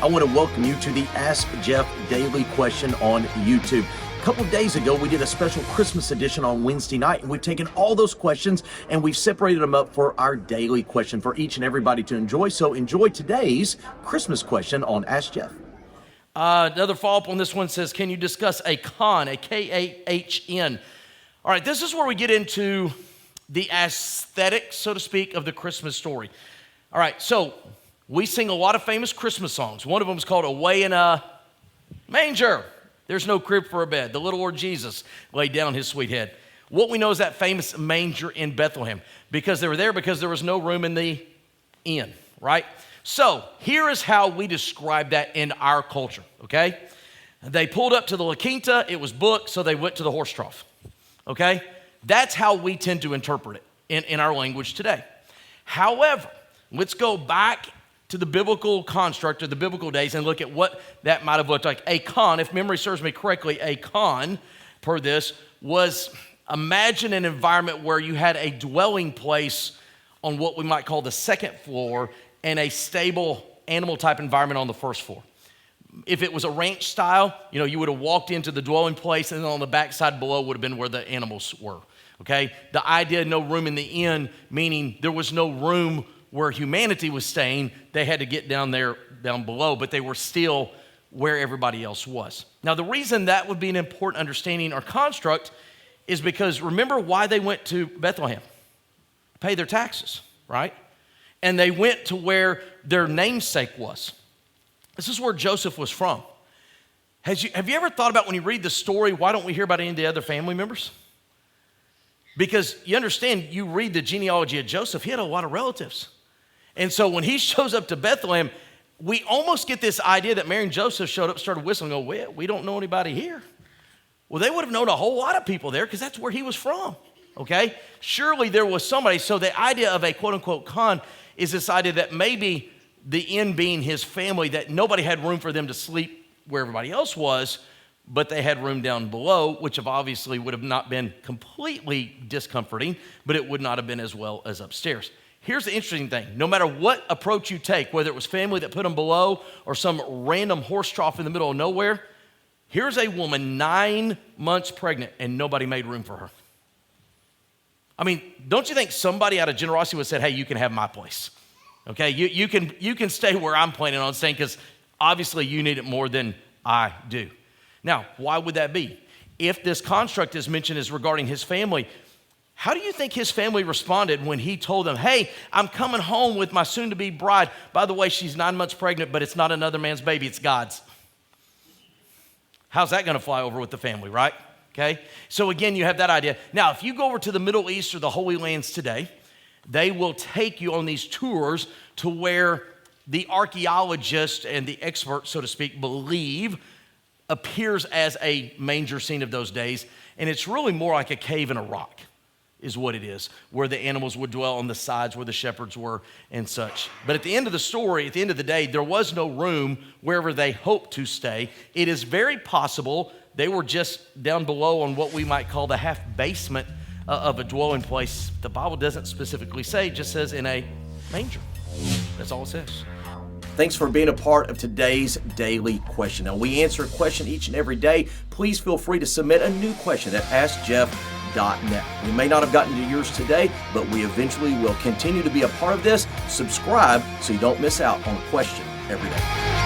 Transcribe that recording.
I want to welcome you to the Ask Jeff Daily Question on YouTube. A couple of days ago, we did a special Christmas edition on Wednesday night, and we've taken all those questions and we've separated them up for our daily question for each and everybody to enjoy. So enjoy today's Christmas question on Ask Jeff. Another follow-up on this one says, can you discuss a kahn, a K-A-H-N? All right, this is where we get into the aesthetic, so to speak, of the Christmas story. All right, so we sing a lot of famous Christmas songs. One of them is called Away in a Manger. There's no crib for a bed. The little Lord Jesus laid down his sweet head. What we know is that famous manger in Bethlehem, because they were there because there was no room in the inn, right? So here is how we describe that in our culture, okay? They pulled up to the La Quinta. It was booked, so they went to the horse trough, okay? That's how we tend to interpret it in our language today. However, let's go back to the biblical construct of the biblical days and look at what that might have looked like. A kahn, if memory serves me correctly, a kahn, per this, was, imagine an environment where you had a dwelling place on what we might call the second floor and a stable animal type environment on the first floor. If it was a ranch style, you would have walked into the dwelling place, and then on the backside below would have been where the animals were, okay? The idea of no room in the inn, meaning there was no room where humanity was staying. They had to get down below, but they were still where everybody else was. Now, the reason that would be an important understanding or construct is because remember why they went to Bethlehem? Pay their taxes, right? And they went to where their namesake was. This is where Joseph was from. Have you ever thought about when you read the story, why don't we hear about any of the other family members? Because you understand, you read the genealogy of Joseph, he had a lot of relatives. And so when he shows up to Bethlehem, we almost get this idea that Mary and Joseph showed up, started whistling, and go, we don't know anybody here. Well, they would have known a whole lot of people there because that's where he was from, okay? Surely there was somebody. So the idea of a quote-unquote kahn is this idea that maybe the inn being his family, that nobody had room for them to sleep where everybody else was, but they had room down below, which obviously would have not been completely discomforting, but it would not have been as well as upstairs. Here's the interesting thing. No matter what approach you take, whether it was family that put them below or some random horse trough in the middle of nowhere, here's a woman 9 months pregnant and nobody made room for her. I mean, don't you think somebody out of generosity would have said, hey, you can have my place, okay? You can stay where I'm planning on staying because obviously you need it more than I do. Now, why would that be? If this construct is mentioned as regarding his family, how do you think his family responded when he told them, hey, I'm coming home with my soon-to-be bride. By the way, she's 9 months pregnant, but it's not another man's baby, it's God's. How's that going to fly over with the family, right? Okay, so again, you have that idea. Now, if you go over to the Middle East or the Holy Lands today, they will take you on these tours to where the archaeologists and the experts, so to speak, believe appears as a manger scene of those days. And it's really more like a cave in a rock is what it is, where the animals would dwell on the sides where the shepherds were and such. But at the end of the story, at the end of the day, there was no room wherever they hoped to stay. It is very possible they were just down below on what we might call the half basement of a dwelling place. The Bible doesn't specifically say, it just says in a manger. That's all it says. Thanks for being a part of today's daily question. Now, we answer a question each and every day. Please feel free to submit a new question at AskJeff.net. We may not have gotten to yours today, but we eventually will continue to be a part of this. Subscribe so you don't miss out on a question every day.